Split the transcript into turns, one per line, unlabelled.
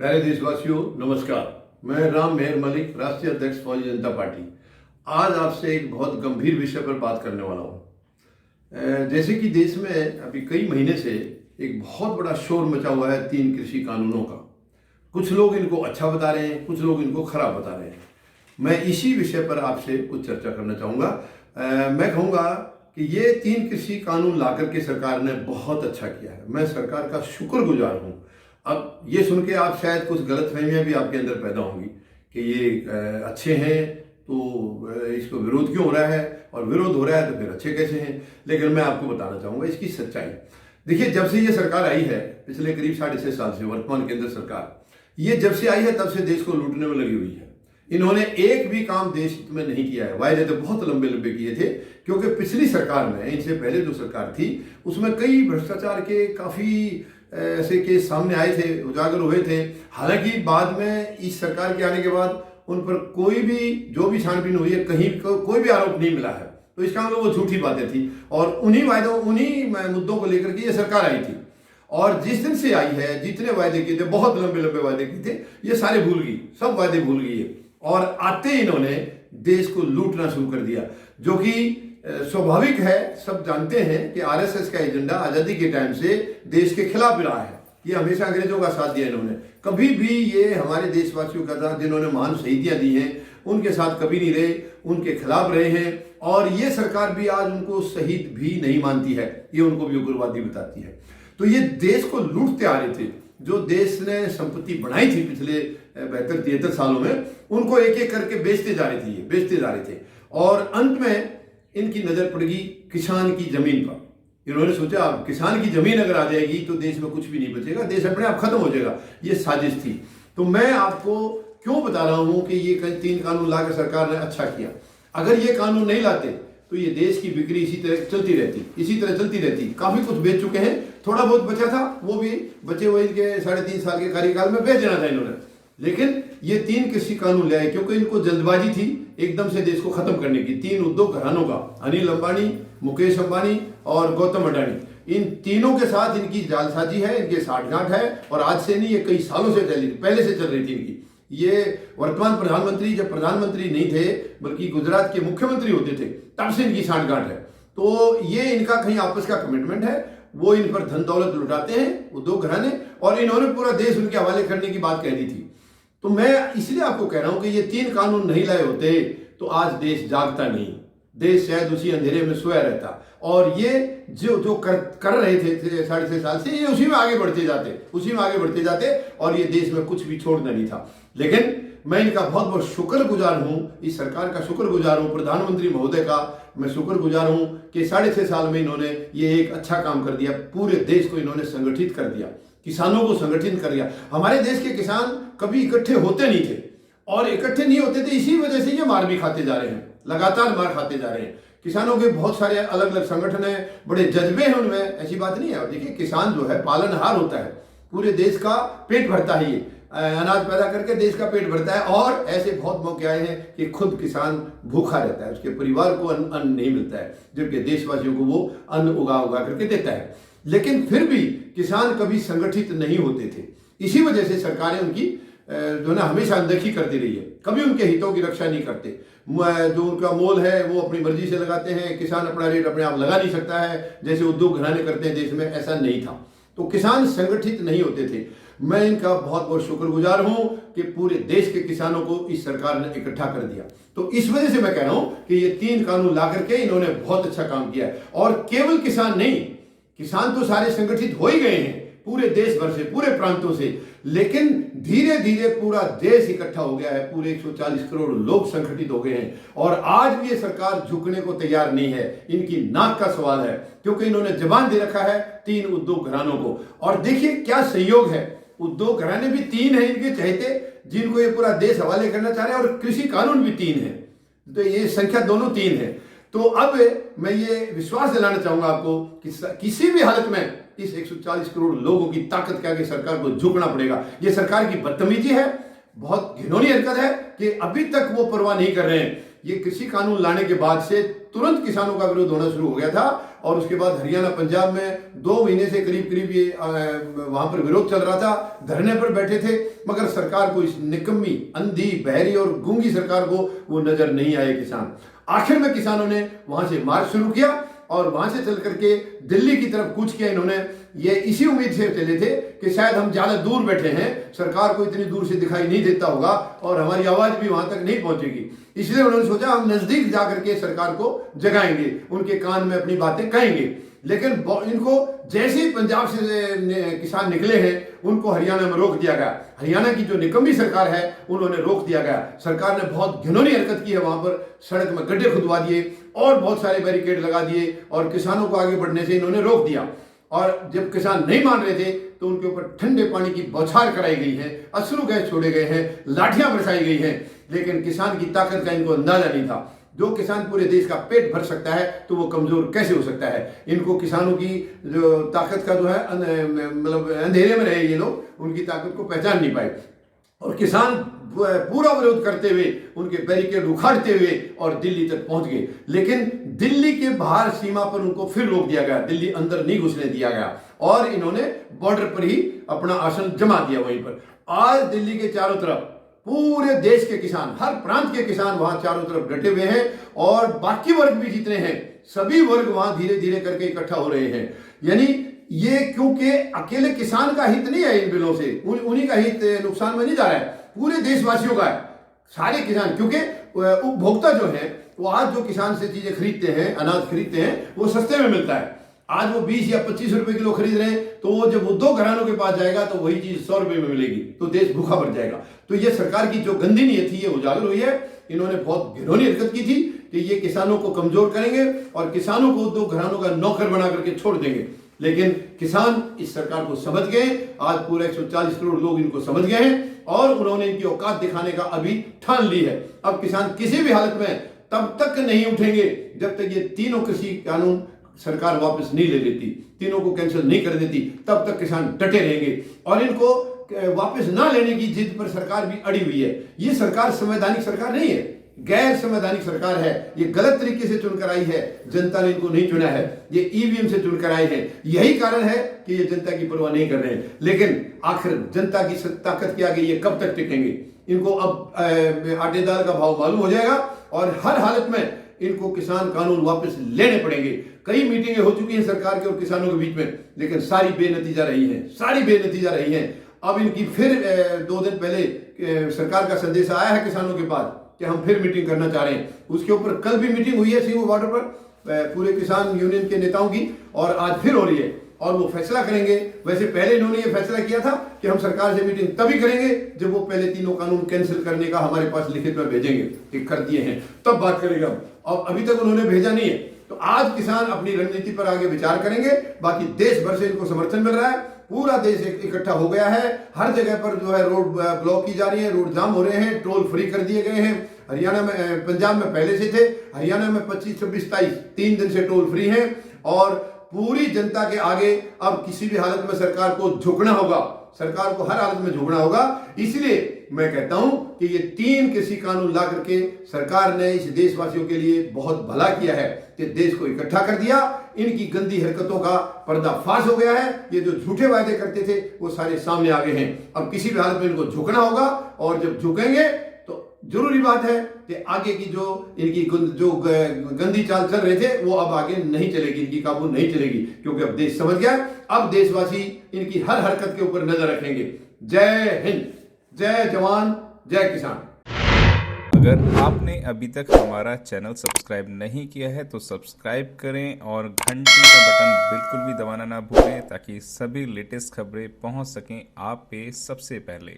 प्यारे देशवासियों, नमस्कार। मैं राम मेहर मलिक, राष्ट्रीय अध्यक्ष फौजी जनता पार्टी। आज आपसे एक बहुत गंभीर विषय पर बात करने वाला हूँ। जैसे कि देश में अभी कई महीने से एक बहुत बड़ा शोर मचा हुआ है 3 कृषि कानूनों का। कुछ लोग इनको अच्छा बता रहे हैं, कुछ लोग इनको खराब बता रहे हैं। मैं इसी विषय पर आपसे कुछ चर्चा करना चाहूँगा। मैं कहूँगा कि ये 3 कृषि कानून ला करके सरकार ने बहुत अच्छा किया है। मैं सरकार का शुक्रगुजार हूँ। अब ये सुन के आप शायद कुछ गलतफहमियां भी आपके अंदर पैदा होंगी कि ये अच्छे हैं तो इसको विरोध क्यों हो रहा है, और विरोध हो रहा है तो फिर अच्छे कैसे हैं। लेकिन मैं आपको बताना चाहूँगा इसकी सच्चाई। देखिए, जब से ये सरकार आई है, पिछले करीब 6.5 साल से, वर्तमान केंद्र सरकार, ये जब से आई है तब से देश को लूटने में लगी हुई है। इन्होंने एक भी काम देश में नहीं किया है। वायदे तो बहुत लंबे लंबे किए थे, क्योंकि पिछली सरकार में, इनसे पहले जो सरकार थी, उसमें कई भ्रष्टाचार के काफ़ी ऐसे केस सामने आए थे, उजागर हुए थे। हालांकि बाद में इस सरकार के आने के बाद उन पर कोई भी, जो भी छानबीन हुई है, कहीं कोई भी आरोप नहीं मिला है। तो इसका मतलब वो झूठी बातें थी, और उन्हीं वायदों, उन्हीं मुद्दों को लेकर के ये सरकार आई थी। और जिस दिन से आई है, जितने वायदे किए थे, बहुत लंबे लंबे वायदे किए थे, ये सारे भूल गई, सब वायदे भूल गई है। और आते इन्होंने देश को लूटना शुरू कर दिया, जो कि स्वाभाविक है। सब जानते हैं कि आरएसएस का एजेंडा आजादी के टाइम से देश के खिलाफ रहा है। ये हमेशा अंग्रेजों का साथ दिया इन्होंने। कभी भी ये हमारे देशवासियों का साथ, जिन्होंने महान शहीदियां दी हैं, उनके साथ कभी नहीं रहे, उनके खिलाफ रहे हैं। और ये सरकार भी आज उनको शहीद भी नहीं मानती है, ये उनको भी उग्रवादी बताती है। तो ये देश को लूटते आ रहे थे। जो देश ने संपत्ति बनाई थी पिछले 72-73 सालों में, उनको एक एक करके बेचते जा रहे थे, ये बेचते जा रहे थे। और अंत में इनकी नजर पड़ेगी किसान की जमीन पर। इन्होंने सोचा अब किसान की जमीन अगर आ जाएगी तो देश में कुछ भी नहीं बचेगा, देश अपने आप खत्म हो जाएगा। ये साजिश थी। तो मैं आपको क्यों बता रहा हूं कि ये 3 कानून लाकर सरकार ने अच्छा किया। अगर ये कानून नहीं लाते तो ये देश की बिक्री इसी तरह चलती रहती। काफी कुछ बेच चुके हैं, थोड़ा बहुत बचा था, वो भी बचे हुए इनके 3.5 साल के कार्यकाल में बेच देना था इन्होंने। लेकिन ये 3 कृषि कानून ले आए, क्योंकि इनको जल्दबाजी थी एकदम से देश को खत्म करने की। 3 उद्योग घरानों का, अनिल अंबानी, मुकेश अंबानी और गौतम अडानी, इन तीनों के साथ इनकी जालसाजी है, इनके साठगांठ है। और आज से नहीं, ये कई सालों से पहले से चल रही थी इनकी। ये वर्तमान प्रधानमंत्री जब प्रधानमंत्री नहीं थे, बल्कि गुजरात के मुख्यमंत्री होते थे, तब से इनकी साठगांठ है। तो ये इनका कहीं आपस का कमिटमेंट है। वो इन पर धन दौलत लुटाते हैं उद्योग घराने, और इन्होंने पूरा देश उनके हवाले करने की बात कह दी थी। तो मैं इसलिए आपको कह रहा हूं कि ये 3 कानून नहीं लाए होते तो आज देश जागता नहीं, देश शायद उसी अंधेरे में सोया रहता। और ये जो कर रहे थे 6.5 साल से, ये उसी में आगे बढ़ते जाते, और ये देश में कुछ भी छोड़ना नहीं था। लेकिन मैं इनका बहुत बहुत शुक्रगुजार हूं, इस सरकार का शुक्रगुजार हूं, प्रधानमंत्री महोदय का मैं शुक्रगुजार हूं कि 6.5 साल में इन्होंने ये एक अच्छा काम कर दिया। पूरे देश को इन्होंने संगठित कर दिया, किसानों को संगठित कर दिया। हमारे देश के किसान कभी इकट्ठे होते नहीं थे, और इकट्ठे नहीं होते थे, इसी वजह से ये मार भी खाते जा रहे हैं, लगातार मार खाते जा रहे हैं। किसानों के बहुत सारे अलग अलग संगठन हैं, बड़े जज्बे हैं उनमें, ऐसी बात नहीं है। और देखिए, किसान जो है पालनहार होता है, पूरे देश का पेट भरता है, ये अनाज पैदा करके देश का पेट भरता है। और ऐसे बहुत मौके आए हैं कि खुद किसान भूखा रहता है, उसके परिवार को अन्न नहीं मिलता है, जबकि देशवासियों को वो अन्न उगा करके देता है। लेकिन फिर भी किसान कभी संगठित नहीं होते थे। इसी वजह से सरकारें उनकी जो ना हमेशा अनदेखी करती रही है, कभी उनके हितों की रक्षा नहीं करते। जो उनका मोल है वो अपनी मर्जी से लगाते हैं। किसान अपना रेट अपने आप लगा नहीं सकता है, जैसे उद्योग घराने करते हैं देश में, ऐसा नहीं था। तो किसान संगठित नहीं होते थे। मैं इनका बहुत बहुत शुक्रगुजार हूं कि पूरे देश के किसानों को इस सरकार ने इकट्ठा कर दिया। तो इस वजह से मैं कह रहा हूं कि ये 3 कानून ला करके इन्होंने बहुत अच्छा काम किया है। और केवल किसान नहीं, किसान तो सारे संगठित हो ही गए हैं, पूरे देश भर से, पूरे प्रांतों से। लेकिन धीरे धीरे पूरा देश इकट्ठा हो गया है, पूरे 140 करोड़ लोग संगठित हो गए हैं। और आज भी ये सरकार झुकने को तैयार नहीं है। इनकी नाक का सवाल है, क्योंकि इन्होंने जबान दे रखा है 3 उद्योग घरानों को। और देखिए क्या संयोग है, उद्योग घराने भी 3 है इनके चहेते, जिनको ये पूरा देश हवाले करना चाह रहे हैं, और कृषि कानून भी 3 है। तो ये संख्या दोनों 3 है। तो अब मैं ये विश्वास दिलाना चाहूंगा आपको कि किसी भी हालत में इस 140 करोड़ लोगों की ताकत के आगे सरकार को झुकना पड़ेगा। ये सरकार की बदतमीजी है, बहुत घिनौनी हरकत है कि अभी तक वो परवाह नहीं कर रहे हैं ये कृषि कानून लाने के बाद से तुरंत किसानों का विरोध होना शुरू हो गया था और उसके बाद हरियाणा पंजाब में 2 महीने से करीब करीब ये वहां पर विरोध चल रहा था, धरने पर बैठे थे, मगर सरकार को, इस निकम्मी, अंधी, बहरी और गूंगी सरकार को वो नजर नहीं आए किसान। आखिर में किसानों ने वहां से मार्च शुरू किया और वहां से चल करके दिल्ली की तरफ कूच किया इन्होंने। ये इसी उम्मीद से चले थे कि शायद हम ज्यादा दूर बैठे हैं, सरकार को इतनी दूर से दिखाई नहीं देता होगा और हमारी आवाज भी वहां तक नहीं पहुंचेगी, इसलिए उन्होंने सोचा हम नजदीक जाकर के सरकार को जगाएंगे, उनके कान में अपनी बातें कहेंगे। लेकिन इनको जैसे ही पंजाब से किसान निकले हैं उनको हरियाणा में रोक दिया गया। हरियाणा की जो निकम्मी सरकार है उन्होंने रोक दिया गया। सरकार ने बहुत घिनौनी हरकत की है, वहां पर सड़क में गड्ढे खुदवा दिए और बहुत सारे बैरिकेड लगा दिए और किसानों को आगे बढ़ने से इन्होंने रोक दिया। और जब किसान नहीं मान रहे थे तो उनके ऊपर ठंडे पानी की बौछार कराई गई है, अश्रु गैस छोड़े गए हैं, लाठियां बरसाई गई हैं, लेकिन किसान की ताकत का इनको अंदाजा नहीं था। जो किसान पूरे देश का पेट भर सकता है तो वो कमजोर कैसे हो सकता है। इनको किसानों की जो ताकत का जो है मतलब अंधेरे में रहे ये लोग, उनकी ताकत को पहचान नहीं पाए और किसान पूरा विरोध करते हुए उनके बैरिकेड उखाड़ते हुए और दिल्ली तक पहुंच गए। लेकिन दिल्ली के बाहर सीमा पर उनको फिर रोक दिया गया, दिल्ली अंदर नहीं घुसने दिया गया और इन्होंने बॉर्डर पर ही अपना आसन जमा दिया वहीं पर। आज दिल्ली के चारों तरफ पूरे देश के किसान, हर प्रांत के किसान वहां चारों तरफ डटे हुए हैं और बाकी वर्ग भी जितने हैं सभी वर्ग वहां धीरे धीरे करके इकट्ठा हो रहे हैं। यानी ये क्योंकि अकेले किसान का हित नहीं है इन बिलों से, उन्हीं का हित नुकसान में नहीं जा रहा है, पूरे देशवासियों का है, सारे किसान। क्योंकि उपभोक्ता जो है वो आज जो किसान से चीजें खरीदते हैं, अनाज खरीदते हैं, वो सस्ते में मिलता है। आज वो 20 या 25 रुपए किलो खरीद रहे हैं तो वो जब वो 2 घरानों के पास जाएगा तो वही चीज 100 रुपए में मिलेगी, तो देश भूखा बढ़ जाएगा। तो ये सरकार की जो गंदी नीयत थी ये उजागर हुई है। इन्होंने बहुत घिनौनी हरकत की थी कि ये किसानों को कमजोर करेंगे और किसानों को 2 घरानों का नौकर बना करके छोड़ देंगे। लेकिन किसान इस सरकार को समझ गए, आज पूरे 140 करोड़ लोग इनको समझ गए हैं और उन्होंने इनकी औकात दिखाने का अभी ठान ली है। अब किसान किसी भी हालत में तब तक नहीं उठेंगे जब तक ये तीनों कृषि कानून सरकार वापस नहीं ले लेती, तीनों को कैंसिल नहीं कर देती, तब तक किसान डटे रहेंगे और इनको वापस ना लेने की जिद पर सरकार भी अड़ी हुई है। ये सरकार संवैधानिक सरकार नहीं है, गैर संवैधानिक सरकार है। ये गलत तरीके से चुनकर आई है, जनता ने इनको नहीं चुना है, ये ईवीएम से चुनकर आए हैं। यही कारण है कि ये जनता की परवाह नहीं कर रहे हैं। लेकिन आखिर जनता की ताकत के आगे ये कब तक टिकेंगे। इनको अब आटे दाल का भाव मालूम हो जाएगा और हर हालत में इनको किसान कानून वापस लेने पड़ेंगे। कई मीटिंगें हो चुकी हैं सरकार के और किसानों के बीच में, लेकिन सारी बेनतीजा रही हैं, सारी बेनतीजा रही हैं। अब इनकी फिर 2 दिन पहले सरकार का संदेश आया है किसानों के पास कि हम फिर मीटिंग करना चाह रहे हैं। उसके ऊपर कल भी मीटिंग हुई है सींगू बॉर्डर पर पूरे किसान यूनियन के नेताओं की और आज फिर हो रही है और वो फैसला करेंगे। वैसे पहले इन्होंने ये फैसला किया था कि हम सरकार से मीटिंग तभी करेंगे जब वो पहले तीनों कानून कैंसिल करने का हमारे पास लिखित में भेजेंगे, एक कर दिए हैं, तब बात करेंगे हम, और अभी तक उन्होंने भेजा नहीं है। तो आज किसान अपनी रणनीति पर आगे विचार करेंगे। बाकी देश भर से इनको समर्थन मिल रहा है, पूरा देश इकट्ठा हो गया है। हर जगह पर जो है रोड ब्लॉक की जा रही है, रोड जाम हो रहे हैं, टोल फ्री कर दिए गए हैं। हरियाणा में, पंजाब में पहले से थे, हरियाणा में 25, 26, 23 3 दिन से टोल फ्री है और पूरी जनता के आगे अब किसी भी हालत में सरकार को झुकना होगा, सरकार को हर हालत में झुकना होगा। इसलिए मैं कहता हूं कि ये 3 कृषि कानून ला करके सरकार ने इस देशवासियों के लिए बहुत भला किया है कि देश को इकट्ठा कर दिया। इनकी गंदी हरकतों का पर्दाफाश हो गया है। ये जो झूठे वायदे करते थे वो सारे सामने आ गए हैं। अब किसी भी हालत में इनको झुकना होगा और जब झुकेंगे तो जरूरी बात है कि आगे की जो इनकी जो गंदी चाल चल रहे थे वो अब आगे नहीं चलेगी, इनकी काबू नहीं चलेगी, क्योंकि अब देश समझ गया। अब देशवासी इनकी हर हरकत के ऊपर नजर रखेंगे। जय हिंद, जय जवान, जय किसान।
अगर आपने अभी तक हमारा चैनल सब्सक्राइब नहीं किया है तो सब्सक्राइब करें और घंटी का बटन बिल्कुल भी दबाना ना भूलें ताकि सभी लेटेस्ट खबरें पहुंच सकें आप पे सबसे पहले।